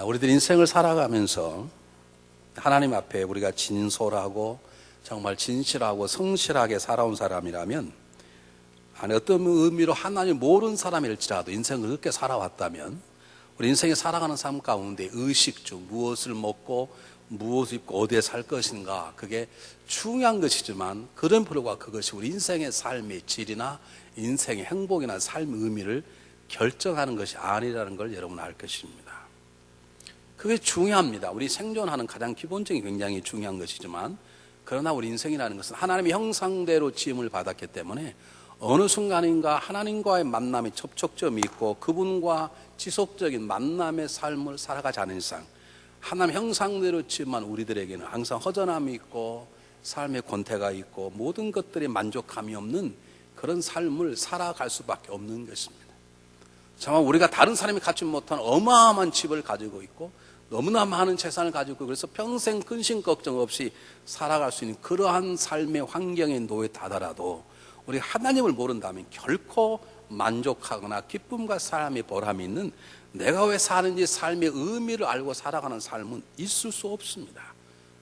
우리들 인생을 살아가면서 하나님 앞에 우리가 진솔하고 정말 진실하고 성실하게 살아온 사람이라면, 아니 어떤 의미로 하나님 모르는 사람일지라도 인생을 그렇게 살아왔다면, 우리 인생에 살아가는 삶 가운데 의식 중 무엇을 먹고 무엇을 입고 어디에 살 것인가, 그게 중요한 것이지만 그런 불과 그것이 우리 인생의 삶의 질이나 인생의 행복이나 삶의 의미를 결정하는 것이 아니라는 걸 여러분 알 것입니다. 그게 중요합니다. 우리 생존하는 가장 기본적인 굉장히 중요한 것이지만, 그러나 우리 인생이라는 것은 하나님의 형상대로 지음을 받았기 때문에 어느 순간인가 하나님과의 만남에 접촉점이 있고 그분과 지속적인 만남의 삶을 살아가지 않은 이상 하나님 형상대로 지음한 우리들에게는 항상 허전함이 있고 삶의 권태가 있고 모든 것들이 만족함이 없는 그런 삶을 살아갈 수밖에 없는 것입니다. 정말 우리가 다른 사람이 갖지 못한 어마어마한 집을 가지고 있고 너무나 많은 재산을 가지고 있고 그래서 평생 근심 걱정 없이 살아갈 수 있는 그러한 삶의 환경에 놓여다더라도 우리 하나님을 모른다면 결코 만족하거나 기쁨과 사람의 보람이 있는, 내가 왜 사는지 삶의 의미를 알고 살아가는 삶은 있을 수 없습니다.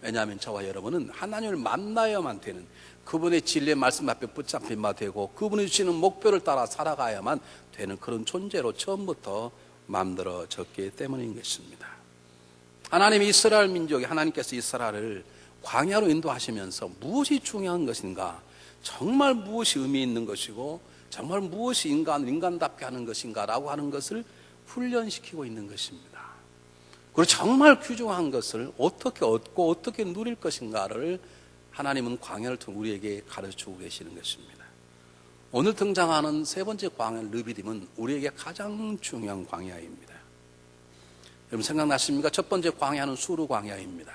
왜냐하면 저와 여러분은 하나님을 만나야만 되는, 그분의 진리의 말씀 앞에 붙잡힌 바 되고 그분이 주시는 목표를 따라 살아가야만 되는 그런 존재로 처음부터 만들어졌기 때문인 것입니다. 하나님이 이스라엘 민족이, 하나님께서 이스라엘을 광야로 인도하시면서 무엇이 중요한 것인가, 정말 무엇이 의미 있는 것이고 정말 무엇이 인간답게 하는 것인가 라고 하는 것을 훈련시키고 있는 것입니다. 그리고 정말 귀중한 것을 어떻게 얻고 어떻게 누릴 것인가를 하나님은 광야를 통해 우리에게 가르쳐주고 계시는 것입니다. 오늘 등장하는 세 번째 광야 르비딤은 우리에게 가장 중요한 광야입니다. 여러분 생각나십니까? 첫 번째 광야는 수르 광야입니다.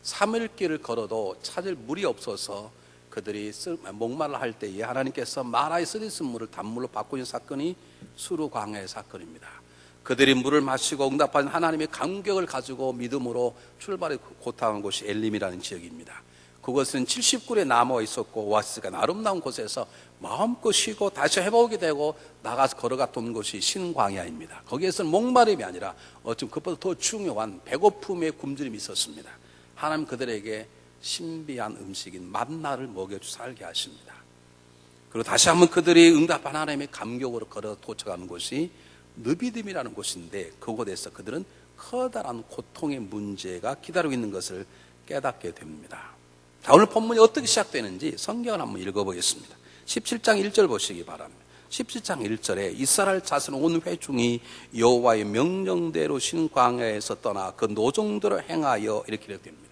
3일 길을 걸어도 찾을 물이 없어서 그들이 목말라 할 때에 하나님께서 마라의 쓰디쓴 물을 단물로 바꾸신 사건이 수르 광야의 사건입니다. 그들이 물을 마시고 응답하신 하나님의 감격을 가지고 믿음으로 출발해 고타한 곳이 엘림이라는 지역입니다. 그것은 70굴의 나무가 있었고 오아시스가 아름다운 곳에서 마음껏 쉬고 다시 회복이 되고 나가서 걸어갔던 곳이 신광야입니다. 거기에서는 목마름이 아니라 어쩜 그것보다 더 중요한 배고픔의 굶주림이 있었습니다. 하나님 그들에게 신비한 음식인 만나를 먹여주 살게 하십니다. 그리고 다시 한번 그들이 응답한 하나님의 감격으로 걸어 도착하는 곳이 르비딤이라는 곳인데, 그곳에서 그들은 커다란 고통의 문제가 기다리고 있는 것을 깨닫게 됩니다. 자, 오늘 본문이 어떻게 시작되는지 성경을 한번 읽어보겠습니다. 17장 1절 보시기 바랍니다. 17장 1절에 이스라엘 자손 온 회중이 여호와의 명령대로 신광야에서 떠나 그 노종대로 행하여 이렇게 기록됩니다.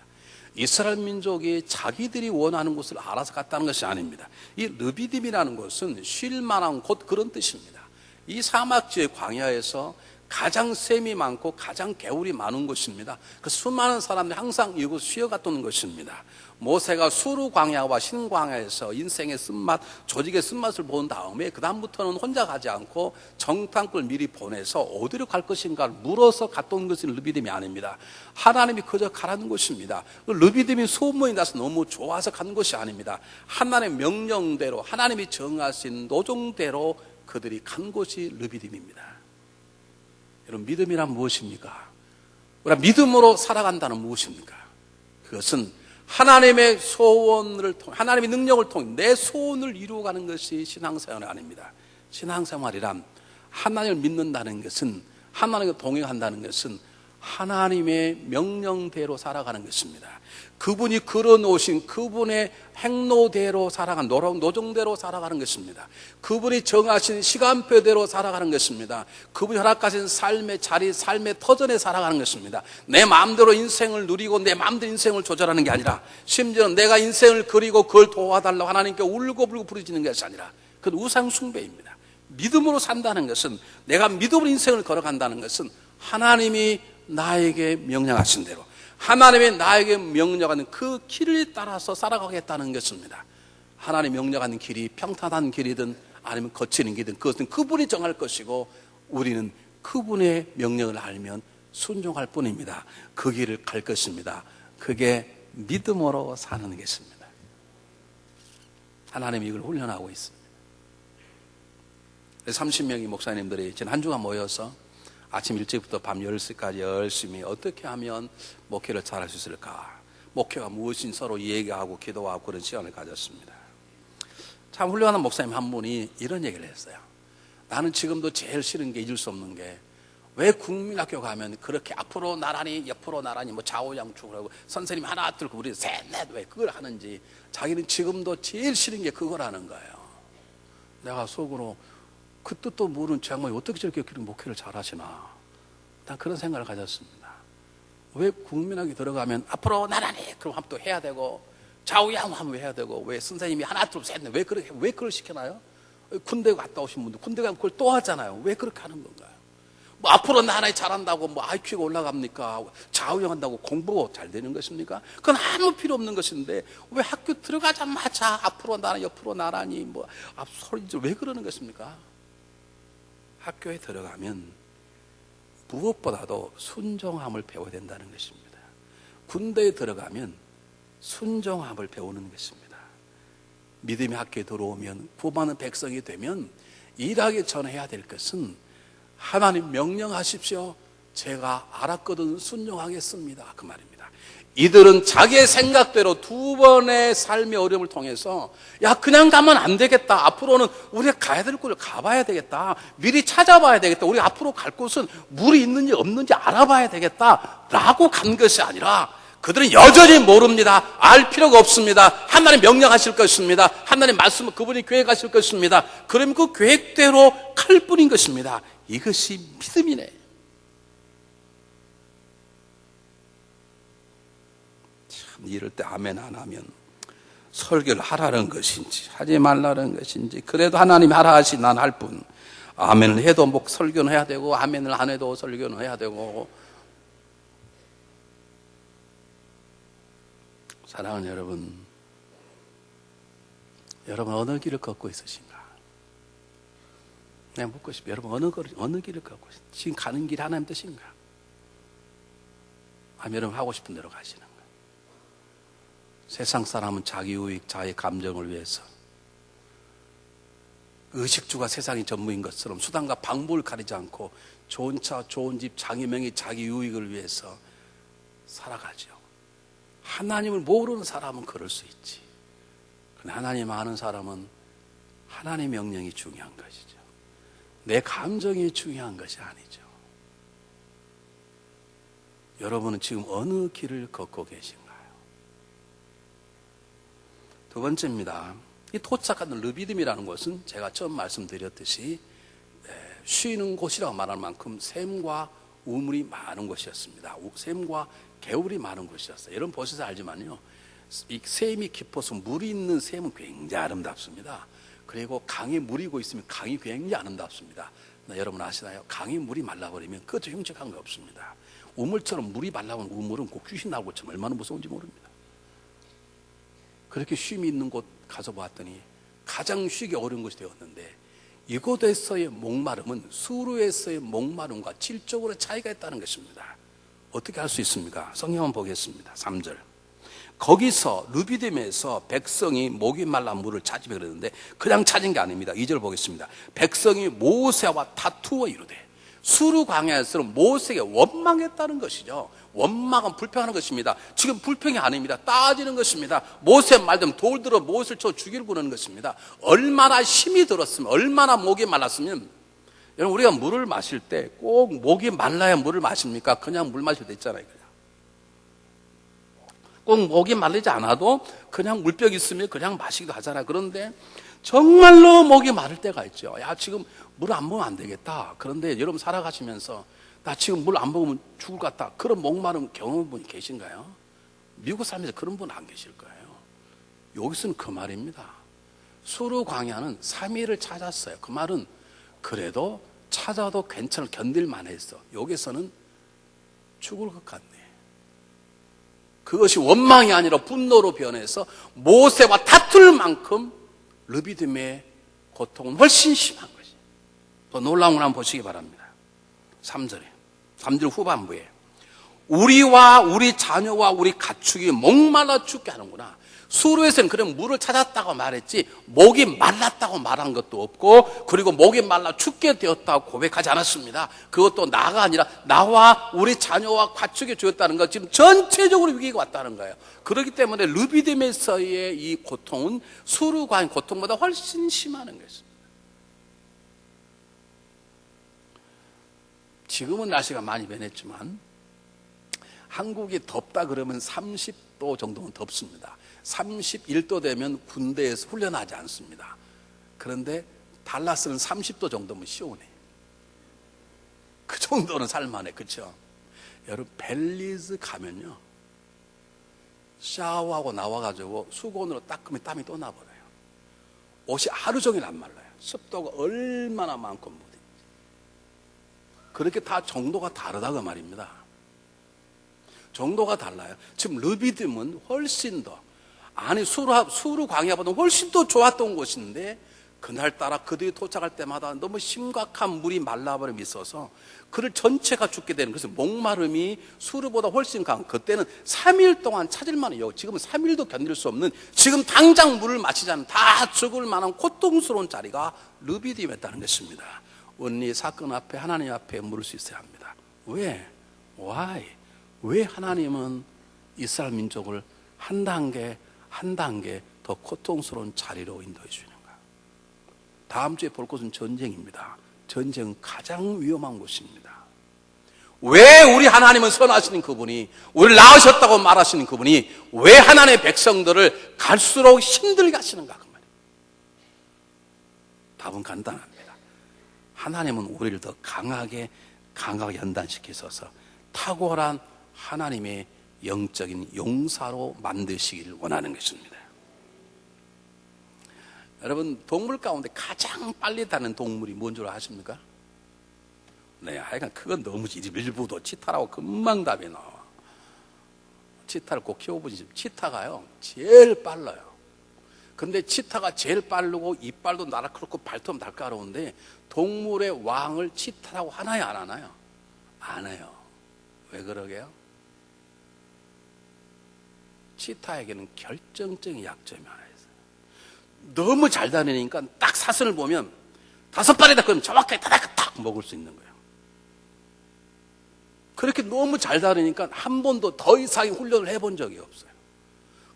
이스라엘 민족이 자기들이 원하는 곳을 알아서 갔다는 것이 아닙니다. 이 르비딤이라는 곳은 쉴 만한 곳, 그런 뜻입니다. 이 사막지의 광야에서 가장 샘이 많고 가장 개울이 많은 곳입니다. 그 수많은 사람들이 항상 이곳 쉬어갔던 것입니다. 모세가 수르 광야와 신광야에서 인생의 쓴맛, 조직의 쓴맛을 본 다음에 그 다음부터는 혼자 가지 않고 정탐꾼을 미리 보내서 어디로 갈 것인가를 물어서 갔던 것은 르비딤이 아닙니다. 하나님이 그저 가라는 곳입니다. 르비딤이 소문이 나서 너무 좋아서 간 것이 아닙니다. 하나님의 명령대로, 하나님이 정하신 노종대로 그들이 간 곳이 르비딤입니다. 여러분, 믿음이란 무엇입니까? 우리가 믿음으로 살아간다는 무엇입니까? 그것은 하나님의 소원을 통해, 하나님의 능력을 통해 내 소원을 이루어가는 것이 신앙생활이 아닙니다. 신앙생활이란 하나님을 믿는다는 것은, 하나님과 동행한다는 것은 하나님의 명령대로 살아가는 것입니다. 그분이 걸어놓으신 그분의 행로대로 살아가는, 노정대로 살아가는 것입니다. 그분이 정하신 시간표대로 살아가는 것입니다. 그분이 허락하신 삶의 자리, 삶의 터전에 살아가는 것입니다. 내 마음대로 인생을 누리고 내 마음대로 인생을 조절하는 게 아니라, 심지어는 내가 인생을 그리고 그걸 도와달라고 하나님께 울고불고 부르짖는 것이 아니라 그건 우상 숭배입니다. 믿음으로 산다는 것은, 내가 믿음으로 인생을 걸어간다는 것은 하나님이 나에게 명령하신 대로, 하나님이 나에게 명령하는 그 길을 따라서 살아가겠다는 것입니다. 하나님 명령하는 길이 평탄한 길이든 아니면 거치는 길이든 그것은 그분이 정할 것이고, 우리는 그분의 명령을 알면 순종할 뿐입니다. 그 길을 갈 것입니다. 그게 믿음으로 사는 것입니다. 하나님이 이걸 훈련하고 있습니다. 30명의 목사님들이 지난 한 주간 모여서 아침 일찍부터 밤 10시까지 열심히 어떻게 하면 목회를 잘할 수 있을까? 목회가 무엇인 서로 얘기하고 기도하고 그런 시간을 가졌습니다. 참 훌륭한 목사님 한 분이 이런 얘기를 했어요. 나는 지금도 제일 싫은 게, 잊을 수 없는 게, 왜 국민학교 가면 그렇게 앞으로 나란히 옆으로 나란히 뭐 좌우양측을 하고 선생님 하나 들고 우리 셋넷 왜 그걸 하는지, 자기는 지금도 제일 싫은 게 그거라는 거예요. 내가 속으로 그 뜻도 모르는 장모님 어떻게 저렇게 목회를 잘하시나, 난 그런 생각을 가졌습니다. 왜 국민학교 들어가면 앞으로 나란히 그럼 또 해야 되고 좌우양하면 해야 되고, 왜 선생님이 하나 둘 셋 넷 왜 그걸 시켜놔요? 군대 갔다 오신 분들 군대 가면 그걸 또 하잖아요. 왜 그렇게 하는 건가요? 뭐 앞으로 나란히 잘한다고 뭐 IQ가 올라갑니까? 좌우양한다고 공부 잘 되는 것입니까? 그건 아무 필요 없는 것인데 왜 학교 들어가자마자 앞으로 나란히 옆으로 나란히 뭐 앞소리질 왜 그러는 것입니까? 학교에 들어가면 무엇보다도 순종함을 배워야 된다는 것입니다. 군대에 들어가면 순종함을 배우는 것입니다. 믿음의 학교에 들어오면 구원받는 백성이 되면 일하기 전에 해야 될 것은 하나님 명령하십시오. 제가 알았거든 순종하겠습니다. 그 말입니다. 이들은 자기의 생각대로 두 번의 삶의 어려움을 통해서 야 그냥 가면 안 되겠다. 앞으로는 우리가 가야 될 곳을 가봐야 되겠다. 미리 찾아봐야 되겠다. 우리가 앞으로 갈 곳은 물이 있는지 없는지 알아봐야 되겠다 라고 간 것이 아니라 그들은 여전히 모릅니다. 알 필요가 없습니다. 하나님 명령하실 것입니다. 하나님 말씀은 그분이 계획하실 것입니다. 그러면 그 계획대로 갈 뿐인 것입니다. 이것이 믿음이네. 참 이럴 때 아멘 안 하면 설교를 하라는 것인지 하지 말라는 것인지, 그래도 하나님이 하라 하시 난 할 뿐, 아멘을 해도 뭐 설교는 해야 되고 아멘을 안 해도 설교는 해야 되고. 사랑하는 여러분 어느 길을 걷고 있으신가? 내가 묻고 싶어요. 여러분 어느 길을 걷고 있으신가? 지금 가는 길이 하나님 뜻인가? 아니면 여러분 하고 싶은 대로 가시는가? 세상 사람은 자기 유익, 자기 감정을 위해서 의식주가 세상의 전부인 것처럼 수단과 방법을 가리지 않고 좋은 차, 좋은 집, 장애명의 자기 유익을 위해서 살아가죠. 하나님을 모르는 사람은 그럴 수 있지. 그런데 하나님 아는 사람은 하나님의 명령이 중요한 것이죠. 내 감정이 중요한 것이 아니죠. 여러분은 지금 어느 길을 걷고 계신가요? 두 번째입니다. 이 토착하는 르비딤이라는 것은 제가 처음 말씀드렸듯이 쉬는 곳이라고 말할 만큼 샘과 우물이 많은 곳이었습니다. 샘과 개울이 많은 곳이었어요. 여러분 보셔서 알지만요, 이 샘이 깊어서 물이 있는 샘은 굉장히 아름답습니다. 그리고 강에 물이 고 있으면 강이 굉장히 아름답습니다. 여러분 아시나요? 강에 물이 말라버리면 그것도 흉측한 거 없습니다. 우물처럼 물이 말라버린 우물은 꼭 귀신 나올 것처럼 얼마나 무서운지 모릅니다. 그렇게 쉼이 있는 곳 가서 보았더니 가장 쉬기 어려운 곳이 되었는데, 이곳에서의 목마름은 수루에서의 목마름과 질적으로 차이가 있다는 것입니다. 어떻게 할 수 있습니까? 성경을 보겠습니다. 3절. 거기서 르비딤에서 백성이 목이 말라 물을 찾으며 그러는데 그냥 찾은 게 아닙니다. 2절 보겠습니다. 백성이 모세와 다투어 이르되, 수루 광야에서는 모세에게 원망했다는 것이죠. 원망은 불평하는 것입니다. 지금 불평이 아닙니다. 따지는 것입니다. 모세 말대로 돌 들어 모세를 쳐 죽이려고 그러는 것입니다. 얼마나 힘이 들었으면, 얼마나 목이 말랐으면. 여러분 우리가 물을 마실 때 꼭 목이 말라야 물을 마십니까? 그냥 물 마실 때 있잖아요. 꼭 목이 말리지 않아도 그냥 물병 있으면 그냥 마시기도 하잖아요. 그런데 정말로 목이 마를 때가 있죠. 야 지금 물 안 먹으면 안 되겠다. 그런데 여러분 살아가시면서 나 지금 물 안 먹으면 죽을 것 같다. 그런 목마른 경험한 분이 계신가요? 미국 살면서 그런 분 안 계실 거예요. 여기서는 그 말입니다. 수루 광야는 3일을 찾았어요. 그 말은 그래도 찾아도 괜찮을 견딜만 했어. 여기서는 죽을 것 같네. 그것이 원망이 아니라 분노로 변해서 모세와 다툴 만큼 르비딤의 고통은 훨씬 심한 것이. 더 놀라운 걸 한번 보시기 바랍니다. 3절 후반부에 우리와 우리 자녀와 우리 가축이 목말라 죽게 하는구나. 수로에서는 그런 물을 찾았다고 말했지 목이 말랐다고 말한 것도 없고, 그리고 목이 말라 죽게 되었다고 고백하지 않았습니다. 그것도 나가 아니라 나와 우리 자녀와 가축이 죽었다는 것, 지금 전체적으로 위기가 왔다는 거예요. 그렇기 때문에 르비딤에서의 이 고통은 수르과의 고통보다 훨씬 심한 것입니다. 지금은 날씨가 많이 변했지만 한국이 덥다 그러면 30도 정도는 덥습니다. 31도 되면 군대에서 훈련하지 않습니다. 그런데 달라스는 30도 정도면 시원해. 그 정도는 살만해. 그렇죠? 여러분, 벨리즈 가면요, 샤워하고 나와가지고 수건으로 닦으면 땀이 또 나버려요. 옷이 하루 종일 안 말라요. 습도가 얼마나 많고 뭐든지. 그렇게 다 정도가 다르다고 말입니다. 정도가 달라요. 지금 르비딤은 훨씬 더, 아니 수르 광야보다 훨씬 더 좋았던 곳인데, 그날따라 그들이 도착할 때마다 너무 심각한 물이 말라버림이 있어서 그들 전체가 죽게 되는, 그래서 목마름이 수르보다 훨씬 강한, 그때는 3일 동안 찾을 만해요. 지금은 3일도 견딜 수 없는, 지금 당장 물을 마시지 않으면 다 죽을 만한 고통스러운 자리가 르비딤이었다는 것입니다. 원리 사건 앞에, 하나님 앞에 물을 수 있어야 합니다. 왜? Why? 왜 하나님은 이스라엘 민족을 한 단계 더 고통스러운 자리로 인도해 주시는가? 다음 주에 볼 것은 전쟁입니다. 전쟁은 가장 위험한 곳입니다. 왜 우리 하나님은 선하시는 그분이, 우리를 낳으셨다고 말하시는 그분이 왜 하나님의 백성들을 갈수록 힘들게 하시는가? 그 말이에요. 답은 간단합니다. 하나님은 우리를 더 강하게 연단시키셔서 탁월한 하나님의 영적인 용사로 만드시길 원하는 것입니다. 여러분, 동물 가운데 가장 빨리 다는 동물이 뭔 줄 아십니까? 네, 하여간 그건 너무 일부도 치타라고 금방 답이 나와. 치타를 꼭 키워보지. 치타가요 제일 빨라요. 근데 치타가 제일 빠르고 이빨도 날카롭고 발톱도 날카로운데 동물의 왕을 치타라고 하나요, 안 하나요? 안 해요. 왜 그러게요? 치타에게는 결정적인 약점이 하나 있어요. 너무 잘 다니니까 딱 사슴을 보면 5발이다 그러면 정확하게 딱 먹을 수 있는 거예요. 그렇게 너무 잘 다니니까 한 번도 더 이상의 훈련을 해본 적이 없어요.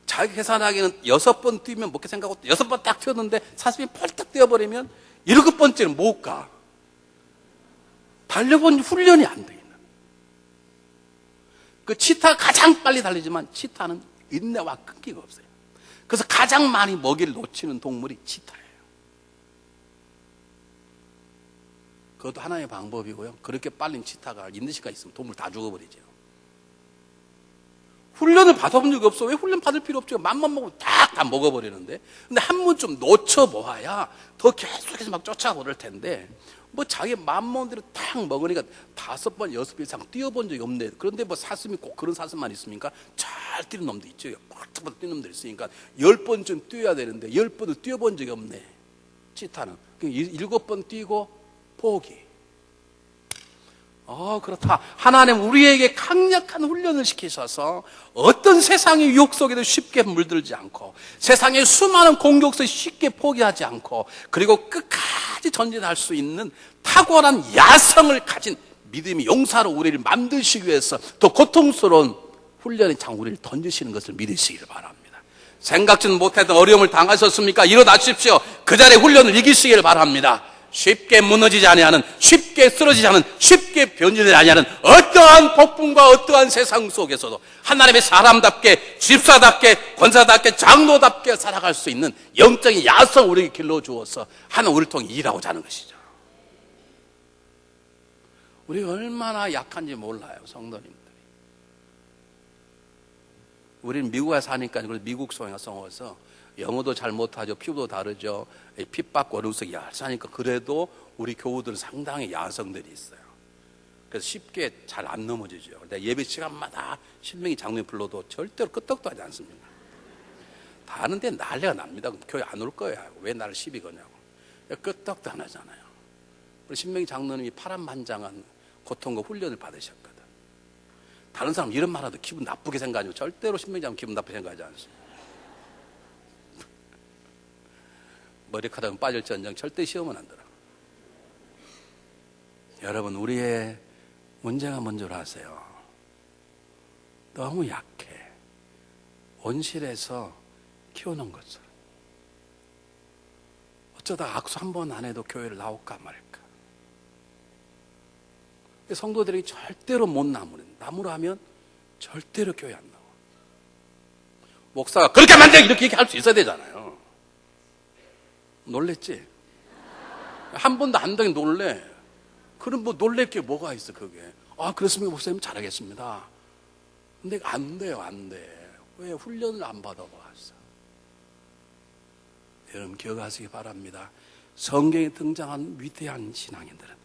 자기 계산하기는 6번 뛰면 먹게 생각하고 6번 딱 튀었는데 사슴이 펄떡 뛰어버리면 7번째는 못 가. 달려본 훈련이 안 돼 있는. 그 치타가 가장 빨리 달리지만 치타는 인내와 끈기가 없어요. 그래서 가장 많이 먹이를 놓치는 동물이 치타예요. 그것도 하나의 방법이고요. 그렇게 빨린 치타가 인내심가 있으면 동물 다 죽어버리죠. 훈련을 받아본 적이 없어. 왜 훈련 받을 필요 없죠? 맘만 먹으면 다 먹어버리는데. 근데 한 번 좀 놓쳐보아야 더 계속해서 막 쫓아오를 텐데, 뭐 자기 맘 먹은 대로 딱 먹으니까 5번, 6번 이상 뛰어본 적이 없네. 그런데 뭐 사슴이 꼭 그런 사슴만 있습니까? 잘 뛰는 놈도 있죠. 팍팍 뛰는 놈들 있으니까 10번쯤 뛰어야 되는데 10번을 뛰어본 적이 없네. 치타는 7번 뛰고 포기. 그렇다. 하나님 우리에게 강력한 훈련을 시키셔서 어떤 세상의 유혹 속에도 쉽게 물들지 않고, 세상의 수많은 공격 속에 쉽게 포기하지 않고, 그리고 끝까지 전진할 수 있는 탁월한 야성을 가진 믿음의 용사로 우리를 만드시기 위해서 더 고통스러운 훈련의 장구리를 던지시는 것을 믿으시길 바랍니다. 생각지는 못했던 어려움을 당하셨습니까? 일어나십시오. 그 자리에 훈련을 이기시길 바랍니다. 쉽게 무너지지 아니하는, 쉽게 쓰러지지 않은, 쉽게 변질되지 아니하는 어떠한 폭풍과 어떠한 세상 속에서도 하나님의 사람답게, 집사답게, 권사답게, 장로답게 살아갈 수 있는 영적인 야성을 우리에게 길러주어서 하나님 우리를 통해 일하고자 하는 것이죠. 우리가 얼마나 약한지 몰라요, 성도님들이. 우리는 미국에 사니까 미국 성에서 영어도 잘 못하죠. 피부도 다르죠. 핍박과 어려움 속에 사니까 그래도 우리 교우들은 상당히 야성들이 있어요. 그래서 쉽게 잘 안 넘어지죠. 근데 예배 시간마다 신명이 장로님 불러도 절대로 끄떡도 하지 않습니다. 다 하는데 난리가 납니다. 교회 안 올 거야. 왜 나를 시비 거냐고. 끄떡도 안 하잖아요. 우리 신명이 장로님이 파란만장한 고통과 훈련을 받으셨거든. 다른 사람 이런 말 하도 기분 나쁘게 생각하죠. 절대로 신명자면 기분 나쁘게 생각하지 않습니다. 머리카락은 빠질지언정 절대 시험은 안 들어. 여러분, 우리의 문제가 뭔 줄 아세요? 너무 약해. 온실에서 키우는 것처럼. 어쩌다 악수 한 번 안 해도 교회를 나올까 말까. 성도들이 절대로 못 나무라 하면 절대로 교회 안 나와. 목사가 그렇게 하면 안 돼! 이렇게 할 수 있어야 되잖아요. 놀랬지? 한 번도 안 되게 놀래. 그럼 뭐 놀랄 게 뭐가 있어, 그게. 아, 그렇습니까, 목사님? 잘하겠습니다. 근데 안 돼요, 안 돼. 왜? 훈련을 안 받아봤어. 여러분, 기억하시기 바랍니다. 성경에 등장한 위대한 신앙인들은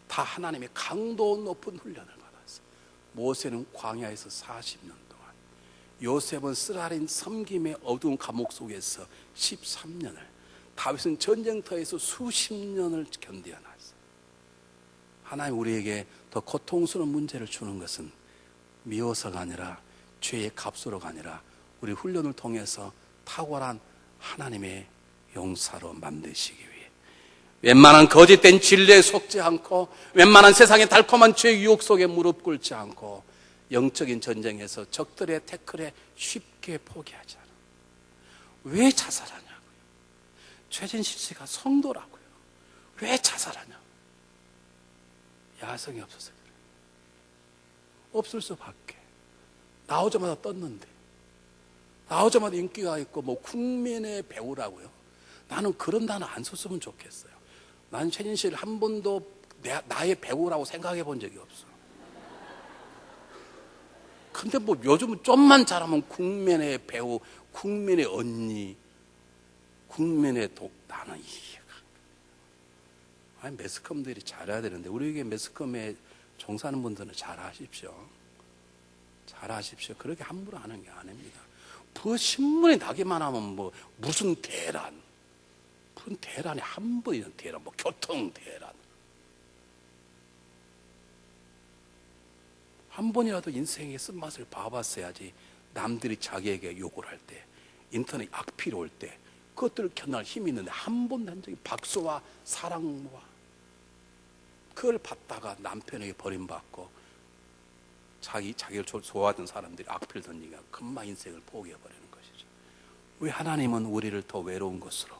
다 하나님의 강도 높은 훈련을 받았어요. 모세는 광야에서 40년 동안, 요셉은 쓰라린 섬김의 어두운 감옥 속에서 13년을, 다윗은 전쟁터에서 수십 년을 견뎌냈어요. 하나님 우리에게 더 고통스러운 문제를 주는 것은 미워서가 아니라 죄의 값으로가 아니라 우리 훈련을 통해서 탁월한 하나님의 용사로 만드시기 위해, 웬만한 거짓된 진리에 속지 않고 웬만한 세상의 달콤한 죄의 유혹 속에 무릎 꿇지 않고 영적인 전쟁에서 적들의 태클에 쉽게 포기하지 않아. 왜 자살하냐고요. 최진실 씨가 성도라고요. 왜 자살하냐. 야성이 없어서 그래. 없을 수밖에. 나오자마자 떴는데, 나오자마자 인기가 있고 뭐 국민의 배우라고요. 나는 그런 단어 안 썼으면 좋겠어요. 난 최진실 한 번도 나의 배우라고 생각해 본 적이 없어. 근데 뭐 요즘은 좀만 잘하면 국민의 배우, 국민의 언니, 국민의 나는 이해가. 아니, 매스컴들이 잘해야 되는데, 우리에게 매스컴에 종사하는 분들은 잘하십시오. 잘하십시오. 그렇게 함부로 하는 게 아닙니다. 그 신문에 나기만 하면 뭐 무슨 대란, 무슨 대란이 한 번이나 대란, 뭐 교통 대란. 한 번이라도 인생의 쓴맛을 봐봤어야지. 남들이 자기에게 욕을 할 때, 인터넷 악필 올 때, 그것들을 견할 힘이 있는데 한 번도 한 적이, 박수와 사랑과 그걸 받다가 남편에게 버림받고 자기를 좋아하던 사람들이 악필 던지니까 금방 인생을 포기해버리는 것이죠. 왜 하나님은 우리를 더 외로운 것으로,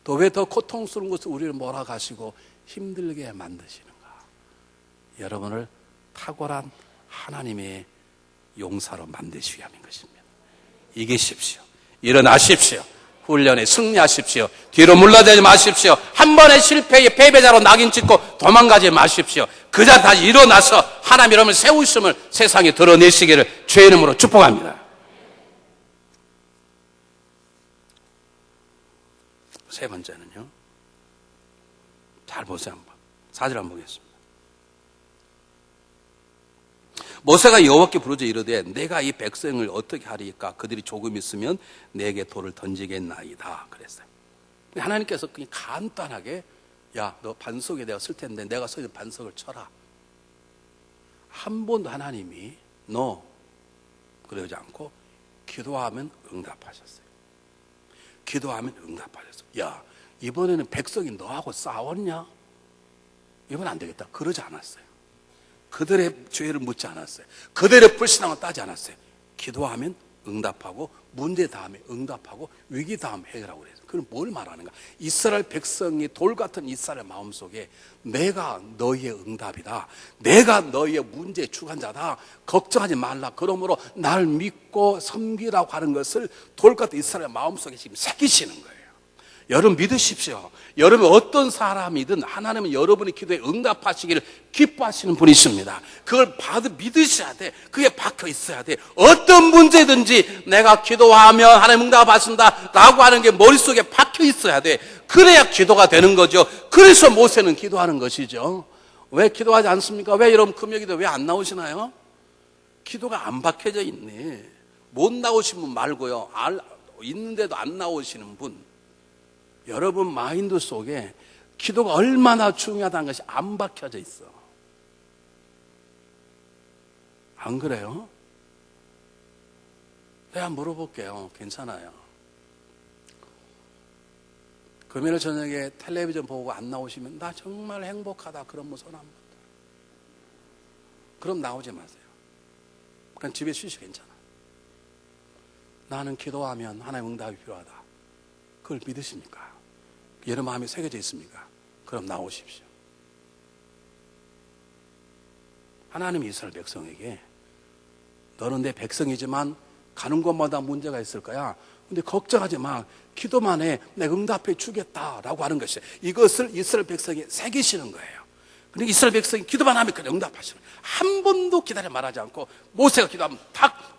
또 왜 더 고통스러운 것으로 우리를 몰아가시고 힘들게 만드시는가? 여러분을 탁월한 하나님의 용사로 만드시기 위함인 것입니다. 이기십시오. 일어나십시오. 훈련에 승리하십시오. 뒤로 물러나지 마십시오. 한 번의 실패에 패배자로 낙인 찍고 도망가지 마십시오. 그저 다시 일어나서 하나님 여러분을 세우심을 세상에 드러내시기를 주의 이름으로 축복합니다. 세 번째는요, 잘 보세요. 한번 4절 한번 보겠습니다. 모세가 여호와께 부르짖어 이르되 내가 이 백성을 어떻게 하리까? 그들이 조금 있으면 내게 돌을 던지겠나이다 그랬어요. 하나님께서 그냥 간단하게, 야, 너 반석에 내가 쓸 텐데 내가 서 있는 반석을 쳐라. 한 번도 하나님이 너 그러지 않고 기도하면 응답하셨어요. 기도하면 응답하셨어요. 야, 이번에는 백성이 너하고 싸웠냐? 이번 안 되겠다. 그러지 않았어요. 그들의 죄를 묻지 않았어요. 그들의 불신앙을 따지 않았어요. 기도하면 응답하고 문제 다음에 응답하고 위기 다음 해결하고 그래서. 그럼 뭘 말하는가? 이스라엘 백성이 돌 같은 이스라엘 마음속에 내가 너희의 응답이다. 내가 너희의 문제의 주관자다. 걱정하지 말라. 그러므로 날 믿고 섬기라고 하는 것을 돌 같은 이스라엘 마음속에 지금 새기시는 거예요. 여러분 믿으십시오. 여러분 어떤 사람이든 하나님은 여러분의 기도에 응답하시기를 기뻐하시는 분이십니다. 그걸 믿으셔야 돼. 그게 박혀 있어야 돼. 어떤 문제든지 내가 기도하면 하나님 응답하신다 라고 하는 게 머릿속에 박혀 있어야 돼. 그래야 기도가 되는 거죠. 그래서 모세는 기도하는 것이죠. 왜 기도하지 않습니까? 왜 여러분 금요기도 왜 안 나오시나요? 기도가 안 박혀져 있네. 못 나오신 분 말고요. 있는데도 안 나오시는 분. 여러분 마인드 속에 기도가 얼마나 중요하다는 것이 안 박혀져 있어. 안 그래요? 내가 물어볼게요. 괜찮아요. 금요일 저녁에 텔레비전 보고 안 나오시면 나 정말 행복하다 그러면 손 한번 들어. 그럼 나오지 마세요. 그냥 집에 쉬시 괜찮아. 나는 기도하면 하나님 응답이 필요하다. 그걸 믿으십니까? 여러 마음이 새겨져 있습니까? 그럼 나오십시오. 하나님이 이스라엘 백성에게 너는 내 백성이지만 가는 곳마다 문제가 있을 거야. 근데 걱정하지 마. 기도만 해. 내가 응답해 주겠다라고 하는 것이에요. 이것을 이스라엘 백성에 새기시는 거예요. 근데 이스라엘 백성이 기도만 하면 그냥 응답하시는 거예요. 한 번도 기다려 말하지 않고 모세가 기도하면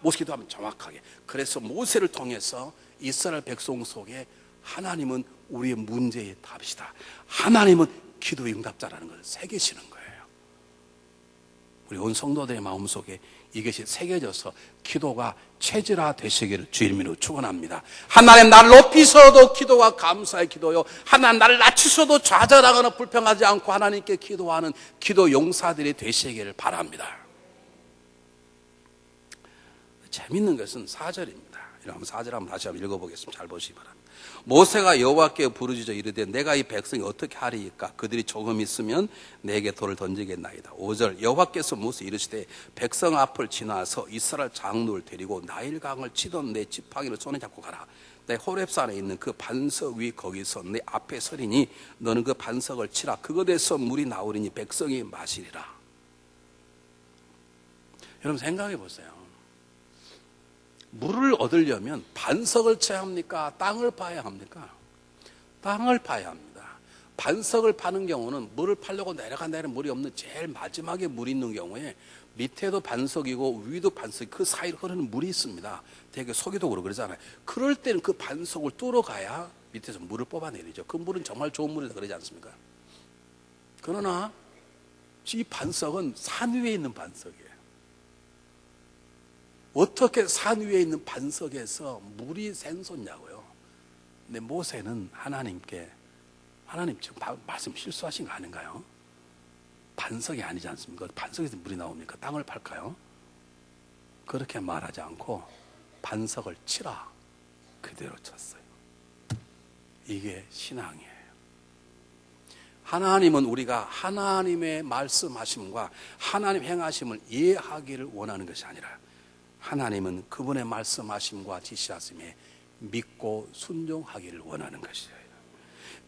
모세 기도하면 정확하게. 그래서 모세를 통해서 이스라엘 백성 속에 하나님은 우리의 문제의 답이시다. 하나님은 기도의 응답자라는 것을 새기시는 거예요. 우리 온 성도들의 마음속에 이것이 새겨져서 기도가 체질화 되시기를 주 이름으로 축원합니다. 하나님 나를 높이셔도 기도가 감사의 기도요. 하나님 나를 낮추셔도 좌절하거나 불평하지 않고 하나님께 기도하는 기도 용사들이 되시기를 바랍니다. 재밌는 것은 4절입니다. 이러면 4절 한번 다시 한번 읽어보겠습니다. 잘 보시기 바랍니다. 모세가 여호와께 부르짖어 이르되 내가 이 백성이 어떻게 하리이까? 그들이 조금 있으면 내게 돌을 던지겠나이다. 5절 여호와께서 모세 이르시되 백성 앞을 지나서 이스라엘 장로를 데리고 나일강을 치던 내 지팡이를 손에 잡고 가라. 내 호렙산에 있는 그 반석 위 거기서 내 앞에 서리니 너는 그 반석을 치라. 그것에서 물이 나오리니 백성이 마시리라. 여러분 생각해 보세요. 물을 얻으려면 반석을 쳐야 합니까? 땅을 파야 합니까? 땅을 파야 합니다. 반석을 파는 경우는 물을 파려고 내려간다는 물이 없는 제일 마지막에 물이 있는 경우에 밑에도 반석이고 위도 반석이 그 사이로 흐르는 물이 있습니다. 되게 소기독으로 그러잖아요. 그럴 때는 그 반석을 뚫어가야 밑에서 물을 뽑아내리죠. 그 물은 정말 좋은 물이다 그러지 않습니까? 그러나 이 반석은 산 위에 있는 반석이에요. 어떻게 산 위에 있는 반석에서 물이 샘솟냐고요. 근데 모세는 하나님 지금 말씀 실수하신 거 아닌가요? 반석이 아니지 않습니까? 반석에서 물이 나옵니까? 땅을 팔까요? 그렇게 말하지 않고 반석을 치라 그대로 쳤어요. 이게 신앙이에요. 하나님은 우리가 하나님의 말씀하심과 하나님 행하심을 이해하기를 원하는 것이 아니라 하나님은 그분의 말씀하심과 지시하심에 믿고 순종하기를 원하는 것이에요.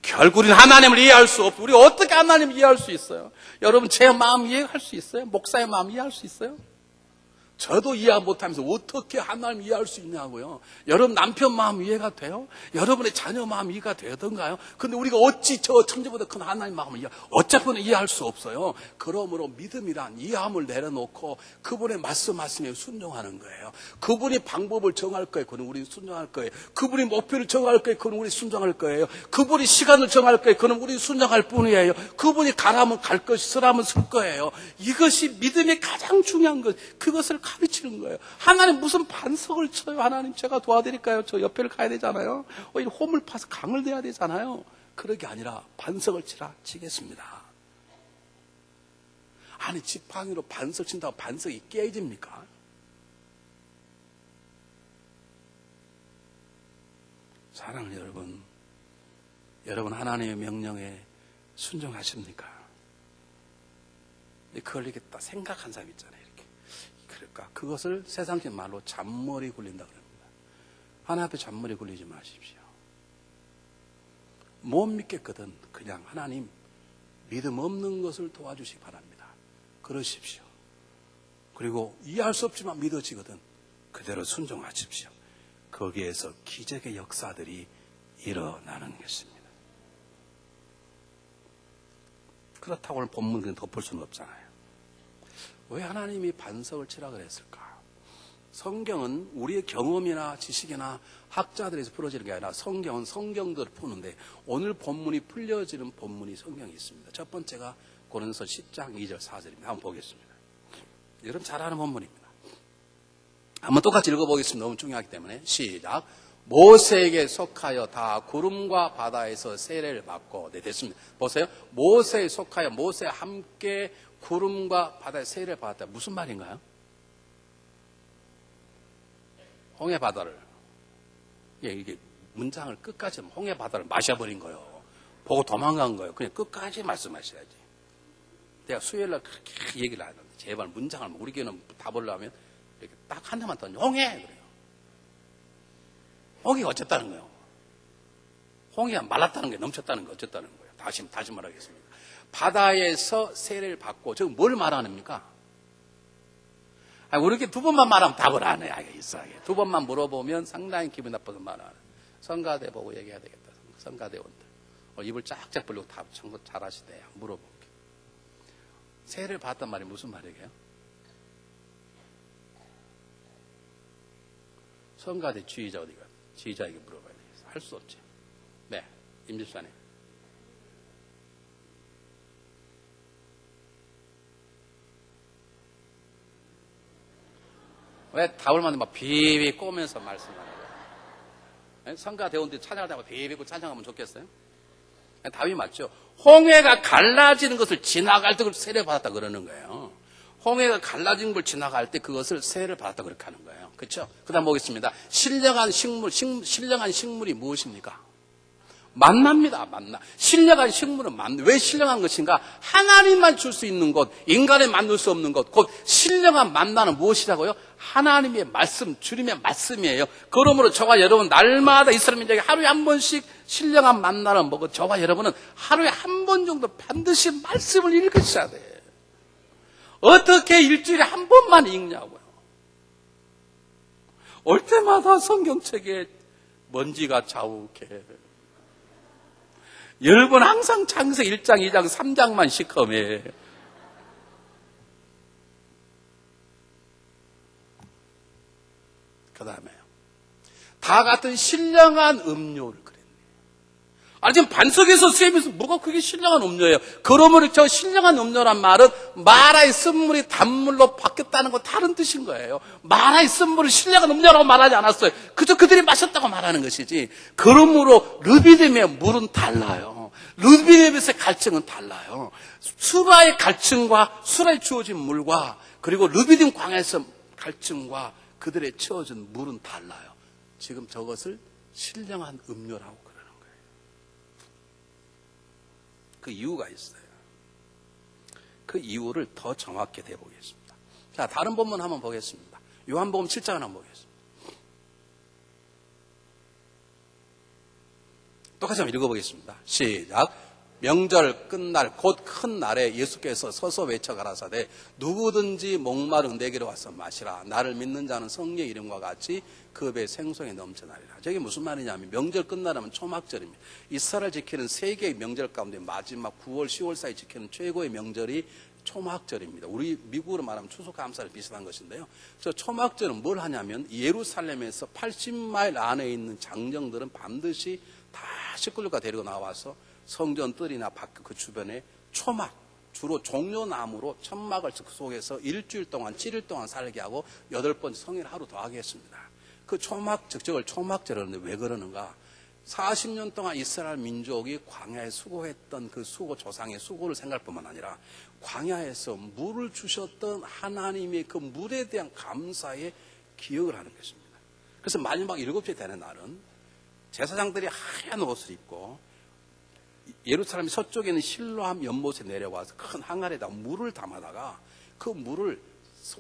결국 우리는 하나님을 이해할 수 없고 우리 어떻게 하나님을 이해할 수 있어요? 여러분 제 마음 이해할 수 있어요? 목사의 마음 이해할 수 있어요? 저도 이해 못하면서 어떻게 하나님 이해할 수 있냐고요. 여러분 남편 마음 이해가 돼요? 여러분의 자녀 마음 이해가 되던가요? 근데 우리가 어찌 저 천지보다 큰 하나님 마음을 어차피 이해할 수 없어요. 그러므로 믿음이란 이해함을 내려놓고 그분의 말씀에 순종하는 거예요. 그분이 방법을 정할 거예요. 그건 우리 순종할 거예요. 그분이 목표를 정할 거예요. 그건 우리 순종할 거예요. 그분이 시간을 정할 거예요. 그건 우리 순종할 뿐이에요. 그분이 가라면 갈 것이 서라면 설 거예요. 이것이 믿음의 가장 중요한 것. 그것을 가르치는 거예요. 하나님 무슨 반석을 쳐요? 하나님 제가 도와드릴까요? 저 옆에를 가야 되잖아요. 이 홈을 파서 강을 대야 되잖아요. 그런 게 아니라 반석을 치라 치겠습니다. 아니 지팡이로 반석 친다고 반석이 깨집니까? 사랑하는 여러분 하나님의 명령에 순종하십니까? 그걸 이렇게 딱 생각한 사람 있잖아요. 그러니까 그것을 세상적인 말로 잔머리 굴린다 그럽니다. 하나님 앞에 잔머리 굴리지 마십시오. 못 믿겠거든 그냥 하나님 믿음 없는 것을 도와주시기 바랍니다. 그러십시오. 그리고 이해할 수 없지만 믿어지거든 그대로 순종하십시오. 거기에서 기적의 역사들이 일어나는 것입니다. 그렇다고 오늘 본문을 덮을 수는 없잖아요. 왜 하나님이 반석을 치라 그랬을까? 성경은 우리의 경험이나 지식이나 학자들에서 풀어지는 게 아니라 성경은 성경대로 푸는데 오늘 본문이 풀려지는 본문이 성경에 있습니다. 첫 번째가 고린도서 10장 2절 4절입니다. 한번 보겠습니다. 여러분 잘 아는 본문입니다. 한번 똑같이 읽어보겠습니다. 너무 중요하기 때문에 시작. 모세에게 속하여 다 구름과 바다에서 세례를 받고 네 됐습니다. 보세요. 모세에 속하여 모세와 함께 구름과 바다에 세례를 받았다. 무슨 말인가요? 홍해 바다를, 이게 문장을 끝까지 홍해 바다를 마셔버린 거예요. 보고 도망간 거예요. 그냥 끝까지 말씀하셔야지. 내가 수요일날 그렇게 얘기를 하는데 제발 문장을 우리 교회는 답을 하면 이렇게 딱 한 대만 던져. 홍해! 그래요. 홍해가 어쨌다는 거예요. 홍해가 말랐다는 게 넘쳤다는 게 어쨌다는 거예요. 다시 말하겠습니다. 바다에서 세례를 받고 지금 뭘 말하는입니까? 우리 이렇게 두 번만 말하면 답을 안 해. 이상하게. 두 번만 물어보면 상당히 기분 나빠서 말하는. 성가대 보고 얘기해야 되겠다. 성가대원들. 입을 쫙쫙 벌리고 답 참고 잘하시대요. 물어볼게. 세례를 받았단 말이 무슨 말이에요? 성가대 지휘자 어디가? 지휘자에게 물어봐야 되겠어. 할 수 없지. 네. 임집사님. 왜 답을 만데 막 비비 꼬면서 말씀하는 거예요? 성가대원들이 찬양하다가 비비고 찬양하면 좋겠어요? 답이 맞죠. 홍해가 갈라지는 것을 지나갈 때 세례받았다 그러는 거예요. 홍해가 갈라진 걸 지나갈 때 그것을 세례를 받았다 그렇게 하는 거예요. 그렇죠? 그 다음 보겠습니다. 신령한 식물이 무엇입니까? 만납니다. 만나. 신령한 식물은 왜 신령한 것인가? 하나님만 줄 수 있는 것, 인간에 만들 수 없는 것, 곧 신령한 만나는 무엇이라고요? 하나님의 말씀, 주님의 말씀이에요. 그러므로 저와 여러분 날마다 이스라엘 민족이 하루에 한 번씩 신령한 만나를 먹어 저와 여러분은 하루에 한 번 정도 반드시 말씀을 읽으셔야 돼요. 어떻게 일주일에 한 번만 읽냐고요. 올 때마다 성경책에 먼지가 자욱해. 여러분 항상 창세기 1장, 2장, 3장만 시커매. 그 다음에요. 다 같은 신령한 음료를 그랬네. 지금 반석에서 쌤에서 뭐가 그게 신령한 음료예요? 그러므로 저 신령한 음료란 말은 마라의 쓴물이 단물로 바뀌었다는 거 다른 뜻인 거예요. 마라의 쓴물을 신령한 음료라고 말하지 않았어요. 그저 그들이 마셨다고 말하는 것이지. 그러므로 르비딤의 물은 달라요. 르비딤에서의 갈증은 달라요. 수라의 갈증과 수라에 주어진 물과 그리고 르비딤 광야에서 갈증과 그들의 채워진 물은 달라요. 지금 저것을 신령한 음료라고 그러는 거예요. 그 이유가 있어요. 그 이유를 더 정확히 대보겠습니다. 자, 다른 본문 한번 보겠습니다. 요한복음 7장을 한번 보겠습니다. 똑같이 한번 읽어보겠습니다. 시작. 명절 끝날 곧 큰 날에 예수께서 서서 외쳐 가라사대 누구든지 목마른 내게로 와서 마시라. 나를 믿는 자는 성령의 이름과 같이 그 배 생수에 넘쳐나리라. 저게 무슨 말이냐면 명절 끝나라면 초막절입니다. 이스라엘 지키는 세 개의 명절 가운데 마지막 9월 10월 사이 지키는 최고의 명절이 초막절입니다. 우리 미국으로 말하면 추수감사를 비슷한 것인데요. 저 초막절은 뭘 하냐면 예루살렘에서 80마일 안에 있는 장정들은 반드시 다 식구들과 데리고 나와서 성전 뜰이나 밖 그 주변에 초막, 주로 종려나무로 천막을 그 속에서 일주일 동안 7일 동안 살게 하고 8번 성일 하루 더 하게 했습니다. 그 초막 적적을 초막절을 하는데 왜 그러는가? 40년 동안 이스라엘 민족이 광야에 수고했던 그 수고 조상의 수고를 생각할 뿐만 아니라 광야에서 물을 주셨던 하나님의 그 물에 대한 감사의 기억을 하는 것입니다. 그래서 마지막 7째 되는 날은 제사장들이 하얀 옷을 입고 예루살렘 서쪽에 있는 실로암 연못에 내려와서 큰 항아리에다 물을 담아다가 그 물을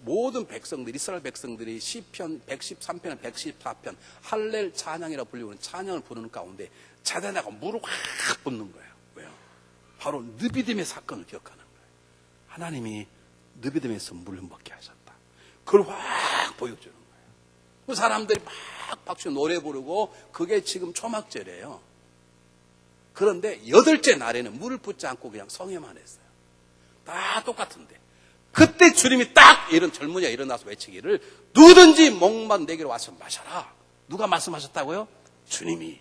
모든 백성들이 이스라엘 백성들이 시편 113편, 114편 할렐 찬양이라 불리는 찬양을 부르는 가운데 자대다가 물을 확 붓는 거예요. 왜요? 바로 느비딤의 사건을 기억하는 거예요. 하나님이 느비딤에서 물을 먹게 하셨다. 그걸 확 보여주는 거예요. 그 사람들이 막 박수 노래 부르고 그게 지금 초막절이에요. 그런데 8째 날에는 물을 붓지 않고 그냥 성회만 했어요. 다 똑같은데. 그때 주님이 딱 이런 젊은이가 일어나서 외치기를 누구든지 목만 내게로 와서 마셔라. 누가 말씀하셨다고요? 주님이.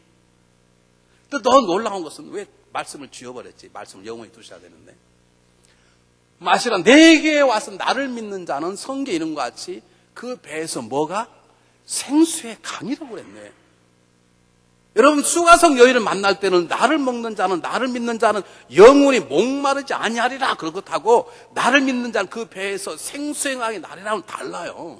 또 더 놀라운 것은 왜 말씀을 지워버렸지? 말씀을 영원히 두셔야 되는데. 마시라. 내게 와서 나를 믿는 자는 성경 이름과 같이 그 배에서 뭐가? 생수의 강이라고 그랬네. 여러분 수가성 여인을 만날 때는 나를 먹는 자는 나를 믿는 자는 영원히 목마르지 아니하리라 그렇다고 나를 믿는 자는 그 배에서 생수의 강이 나리라는 달라요.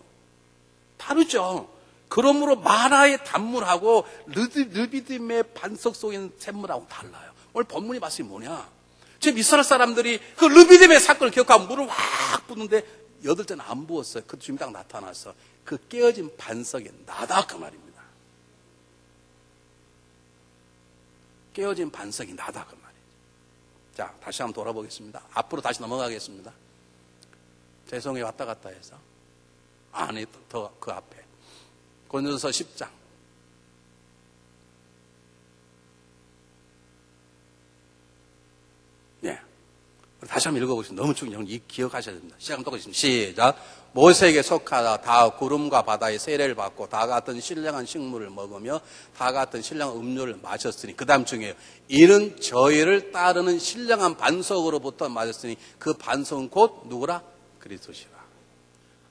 다르죠. 그러므로 마라의 단물하고 르비딤의 반석 속에 있는 샘물하고 달라요. 오늘 본문의 말씀이 뭐냐? 지금 이스라엘 사람들이 그 르비딤의 사건을 기억하고 물을 확 붓는데 8대는 안 부었어요. 그 주님이 딱 나타나서 그 깨어진 반석에 나다 그 말입니다. 깨어진 반석이 나다 그 말이에요. 자, 다시 한번 돌아보겠습니다. 앞으로 다시 넘어가겠습니다. 죄송해요. 왔다 갔다 해서 아니 더 그 앞에 고린도서 10장 네. 다시 한번 읽어보겠습니다. 너무 중요한 기억하셔야 됩니다. 시작은 똑같습니다. 시작. 모세에게 속하다 다 구름과 바다의 세례를 받고 다 같은 신령한 식물을 먹으며 다 같은 신령한 음료를 마셨으니 그 다음 중에요. 이는 저희를 따르는 신령한 반석으로부터 마셨으니 그 반석은 곧 누구라? 그리스도시라.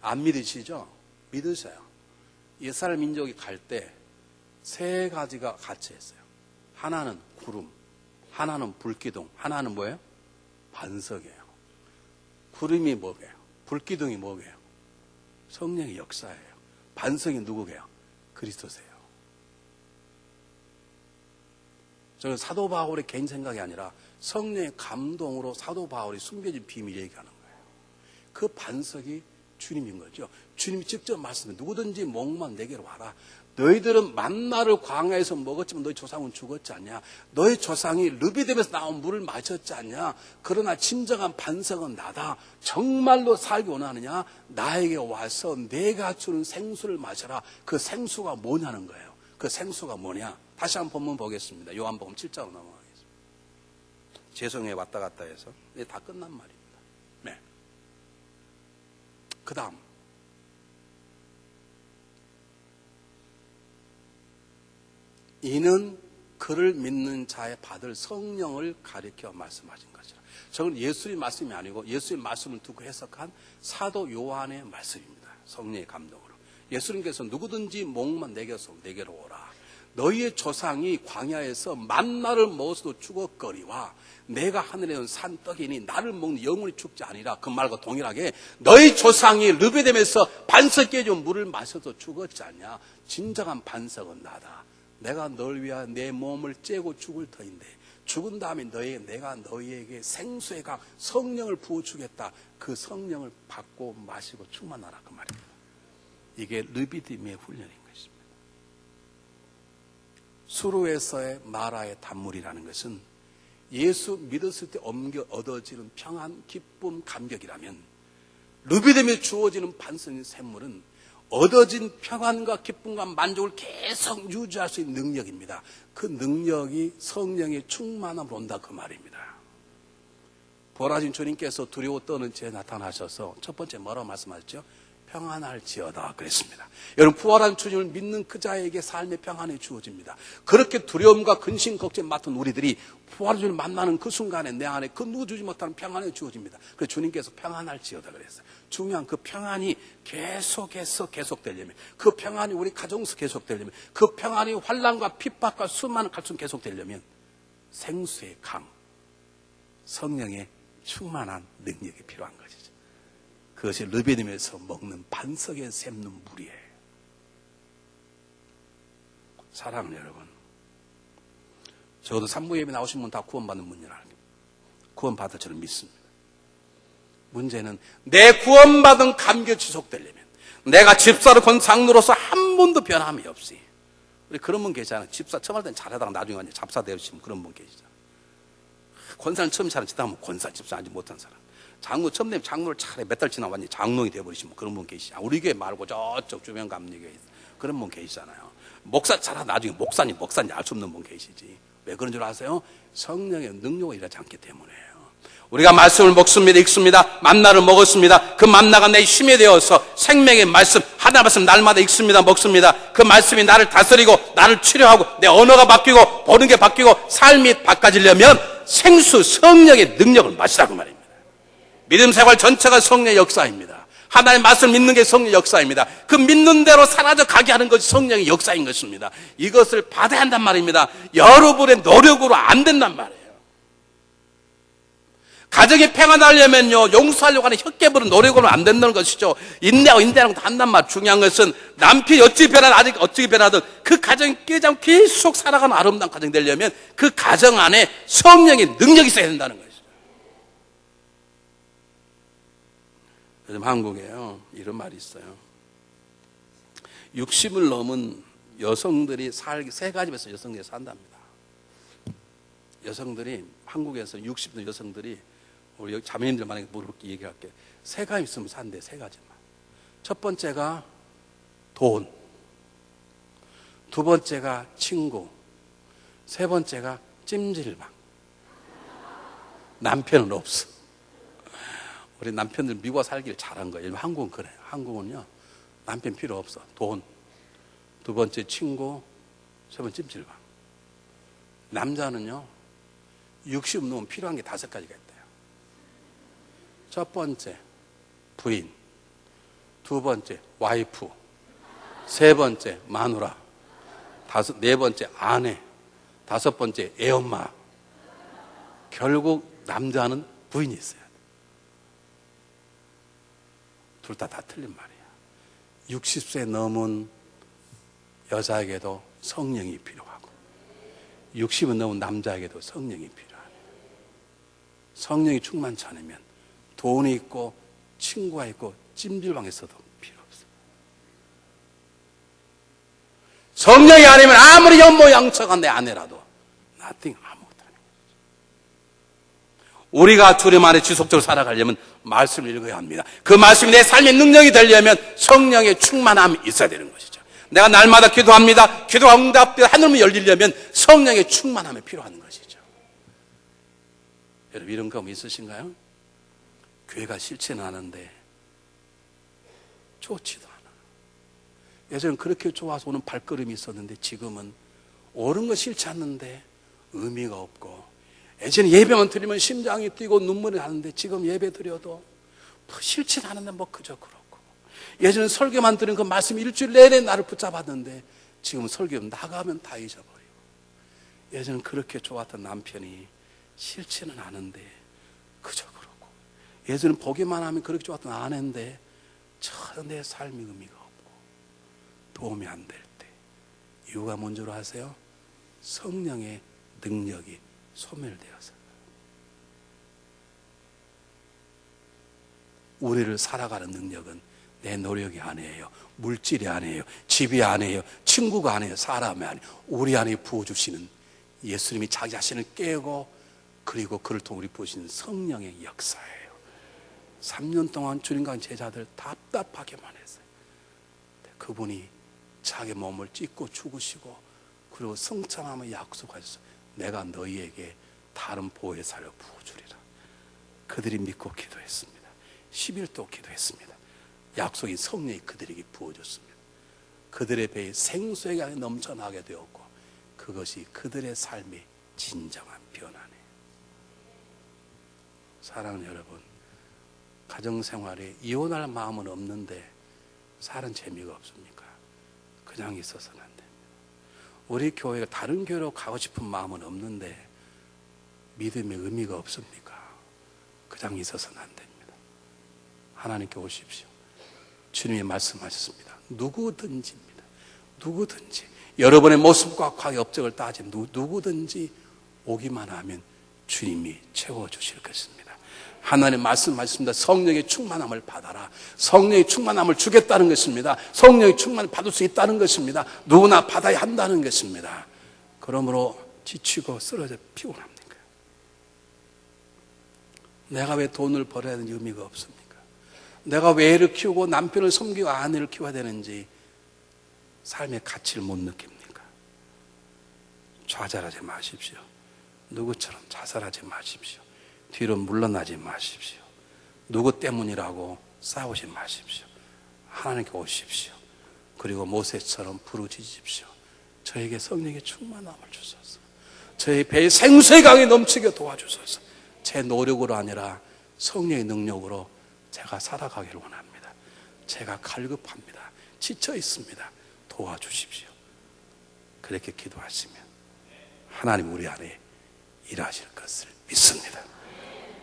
안 믿으시죠? 믿으세요. 이스라엘 민족이 갈 때 3가지가 같이 했어요. 하나는 구름, 하나는 불기둥, 하나는 뭐예요? 반석이에요. 구름이 뭐게요? 불기둥이 뭐게요? 성령의 역사예요. 반석이 누구게요? 그리스도세요. 저는 사도 바울의 개인 생각이 아니라 성령의 감동으로 사도 바울이 숨겨진 비밀 얘기하는 거예요. 그 반석이 주님인 거죠. 주님이 직접 말씀해 누구든지 목만 내게로 와라. 너희들은 만나를 광야에서 먹었지만 너희 조상은 죽었지 않냐. 너희 조상이 르비딤에서 나온 물을 마셨지 않냐. 그러나 진정한 반석은 나다. 정말로 살기 원하느냐. 나에게 와서 내가 주는 생수를 마셔라. 그 생수가 뭐냐는 거예요. 그 생수가 뭐냐. 다시 한번 본문 보겠습니다. 요한복음 7장으로 넘어가겠습니다. 죄송해요. 왔다 갔다 해서 이제 다 끝난 말입니다. 네. 그 다음 이는 그를 믿는 자의 받을 성령을 가리켜 말씀하신 것이라. 저건 예수의 말씀이 아니고 예수의 말씀을 두고 해석한 사도 요한의 말씀입니다. 성령의 감동으로. 예수님께서 누구든지 목만 내게로 오라. 너희의 조상이 광야에서 만나를 먹어서도 죽었거리와 내가 하늘에 온 산떡이니 나를 먹는 영원히 죽지 아니라. 그 말과 동일하게 너희 조상이 르비딤에서 반석 깨진 물을 마셔서 죽었지 않냐. 진정한 반석은 나다. 내가 널 위하여 내 몸을 째고 죽을 터인데 죽은 다음에 내가 너희에게 생수의 강 성령을 부어주겠다. 그 성령을 받고 마시고 충만하라 그 말입니다. 이게 르비딤의 훈련인 것입니다. 수로에서의 마라의 단물이라는 것은 예수 믿었을 때 얻어지는 평안, 기쁨, 감격이라면 르비딤에 주어지는 반석인 샘물은 얻어진 평안과 기쁨과 만족을 계속 유지할 수 있는 능력입니다. 그 능력이 성령의 충만함으로 온다 그 말입니다. 부활하신 주님께서 두려워 떠는 죄에 나타나셔서 첫 번째 뭐라고 말씀하셨죠? 평안할지어다 그랬습니다. 여러분 부활한 주님을 믿는 그 자에게 삶의 평안이 주어집니다. 그렇게 두려움과 근심 걱정 맡은 우리들이 부활한 주님을 만나는 그 순간에 내 안에 그 누구 주지 못하는 평안이 주어집니다. 그래서 주님께서 평안할지어다 그랬어요. 중요한 그 평안이 계속해서 계속되려면, 그 평안이 우리 가정에서 계속되려면, 그 평안이 환난과 핍박과 수많은 갈등 계속되려면 생수의 강, 성령의 충만한 능력이 필요한 것이죠. 그것이 르비딤에서 먹는 반석에 샘는 물이에요. 사랑하는 여러분, 적어도 산부 예배 나오신 분 다 구원받는 분이라 합니다. 구원받을 줄은 믿습니다. 문제는 내 구원받은 감격 지속되려면 내가 집사로 건 장로로서 한 번도 변함이 없이, 우리 그런 분 계시잖아요. 집사 처음 할 때는 잘하다가 나중에 완전 잡사 되시면 그런 분 계시잖아요. 권사는 처음 잘하시다 하면 권사 집사 하지 못한 사람, 장로 처음 되면 장로를 잘해 몇 달 지나 완전히 장로이 되어버리시면 그런 분 계시잖아요. 우리 교회 말고 저쪽 주변 감리교회 그런 분 계시잖아요. 목사 잘하다 나중에 목사님 알 수 없는 분 계시지. 왜 그런 줄 아세요? 성령의 능력이 일하지 않기 때문에요. 우리가 말씀을 먹습니다, 읽습니다, 만나를 먹었습니다. 그 만나가 내 힘이 되어서 생명의 말씀, 하나 말씀 날마다 읽습니다, 먹습니다. 그 말씀이 나를 다스리고 나를 치료하고 내 언어가 바뀌고 보는 게 바뀌고 삶이 바꿔지려면 생수 성령의 능력을 마시라고 말입니다. 믿음 생활 전체가 성령의 역사입니다. 하나님의 말씀을 믿는 게 성령의 역사입니다. 그 믿는 대로 사라져 가게 하는 것이 성령의 역사인 것입니다. 이것을 받아야 한단 말입니다. 여러분의 노력으로 안 된단 말이에요. 가정이 평안하려면요, 용서하려고 하는 혓개부로 노력으로는 안 된다는 것이죠. 인내하고 인내하는 것도 한단 말. 중요한 것은 남편이 어떻게 변하든 그 가정이 깨지 않고 계속 살아가는 아름다운 가정이 되려면 그 가정 안에 성령의 능력이 있어야 된다는 것이죠. 요즘 한국에요, 이런 말이 있어요. 60을 넘은 여성들이 세 가지 집에서 여성들이 산답니다. 여성들이, 한국에서 60대 여성들이, 우리 여기 자매님들 만약에 물어볼게 얘기할게. 세 가지 있으면 산대, 세 가지만. 첫 번째가 돈. 두 번째가 친구. 세 번째가 찜질방. 남편은 없어. 우리 남편들 미국 살기를 잘한 거예요. 한국은 그래요. 한국은요, 남편 필요 없어. 돈. 두 번째 친구. 세 번째 찜질방. 남자는요, 60 넘으면 필요한 게 5가지가 있대요. 첫 번째, 부인. 두 번째, 와이프. 세 번째, 마누라. 네 번째, 아내. 다섯 번째, 애엄마. 결국 남자는 부인이 있어야 돼. 둘 다 틀린 말이야. 60세 넘은 여자에게도 성령이 필요하고 60은 넘은 남자에게도 성령이 필요하네. 성령이 충만치 않으면 돈이 있고 친구가 있고 찜질방에서도 필요 없어. 성령이 아니면 아무리 연모양처가 내 아내라도 nothing, 아무것도 아니에요. 우리가 주님 안에 지속적으로 살아가려면 말씀을 읽어야 합니다. 그 말씀이 내 삶의 능력이 되려면 성령의 충만함이 있어야 되는 것이죠. 내가 날마다 기도합니다. 기도가 응답되어 하늘문이 열리려면 성령의 충만함이 필요한 것이죠. 여러분, 이런 경험 있으신가요? 교회가 싫지는 않은데 좋지도 않아. 예전엔 그렇게 좋아서 오는 발걸음이 있었는데 지금은 옳은 거 싫지 않는데 의미가 없고, 예전에 예배만 드리면 심장이 뛰고 눈물이 나는데 지금 예배 드려도 싫지 않은데 그저 그렇고, 예전에 설교만 들은 그 말씀이 일주일 내내 나를 붙잡았는데 지금 설교 나가면 다 잊어버리고, 예전엔 그렇게 좋았던 남편이 싫지는 않은데 그저 그렇고, 예전엔 보기만 하면 그렇게 좋았던 아내인데 전혀 내 삶이 의미가 없고 도움이 안 될 때, 이유가 뭔지 아세요? 성령의 능력이 소멸되어서. 우리를 살아가는 능력은 내 노력이 아니에요. 물질이 아니에요. 집이 아니에요. 친구가 아니에요. 사람이 아니에요. 우리 안에 부어주시는 예수님이 자기 자신을 깨고 그리고 그를 통해 우리 부으시는 성령의 역사예요. 3년 동안 주님과 제자들 답답하게만 했어요. 그분이 자기 몸을 찢고 죽으시고 그리고 성찬함을 약속하셨어요. 내가 너희에게 다른 보혜사를 부어주리라. 그들이 믿고 기도했습니다. 10일도 기도했습니다. 약속인 성령이 그들에게 부어줬습니다. 그들의 배에 생수의 강이 넘쳐나게 되었고 그것이 그들의 삶의 진정한 변화네. 사랑하는 여러분, 가정생활에 이혼할 마음은 없는데 사는 재미가 없습니까? 그냥 있어서는 안 됩니다. 우리 교회가 다른 교회로 가고 싶은 마음은 없는데 믿음의 의미가 없습니까? 그냥 있어서는 안 됩니다. 하나님께 오십시오. 주님이 말씀하셨습니다. 누구든지입니다. 누구든지 여러분의 모습과 과거의 업적을 따진 누구든지 오기만 하면 주님이 채워주실 것입니다. 하나님 말씀하셨습니다. 성령의 충만함을 받아라. 성령의 충만함을 주겠다는 것입니다. 성령의 충만을 받을 수 있다는 것입니다. 누구나 받아야 한다는 것입니다. 그러므로 지치고 쓰러져 피곤합니까? 내가 왜 돈을 벌어야 되는 의미가 없습니까? 내가 왜 애를 키우고 남편을 섬기고 아내를 키워야 되는지 삶의 가치를 못 느낍니까? 좌절하지 마십시오. 누구처럼 자살하지 마십시오. 뒤로 물러나지 마십시오. 누구 때문이라고 싸우지 마십시오. 하나님께 오십시오. 그리고 모세처럼 부르짖으십시오. 저에게 성령의 충만함을 주소서. 저의 배에 생수의 강이 넘치게 도와주소서. 제 노력으로 아니라 성령의 능력으로 제가 살아가기를 원합니다. 제가 갈급합니다. 지쳐 있습니다. 도와주십시오. 그렇게 기도하시면 하나님 우리 안에 일하실 것을 믿습니다.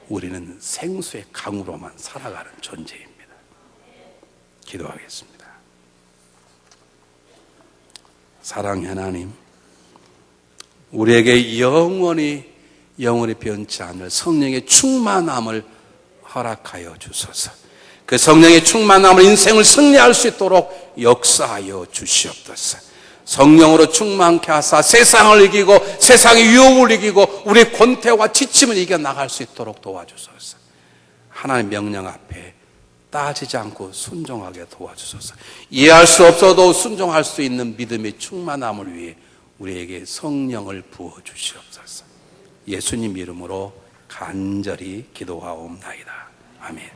우리는 생수의 강으로만 살아가는 존재입니다. 기도하겠습니다. 사랑의 하나님, 우리에게 영원히 변치 않을 성령의 충만함을 허락하여 주소서. 그 성령의 충만함을 인생을 승리할 수 있도록 역사하여 주시옵소서. 성령으로 충만케 하사 세상을 이기고 세상의 유혹을 이기고 우리의 권태와 지침을 이겨나갈 수 있도록 도와주소서. 하나님의 명령 앞에 따지지 않고 순종하게 도와주소서. 이해할 수 없어도 순종할 수 있는 믿음의 충만함을 위해 우리에게 성령을 부어주시옵소서. 예수님 이름으로 간절히 기도하옵나이다. 아멘.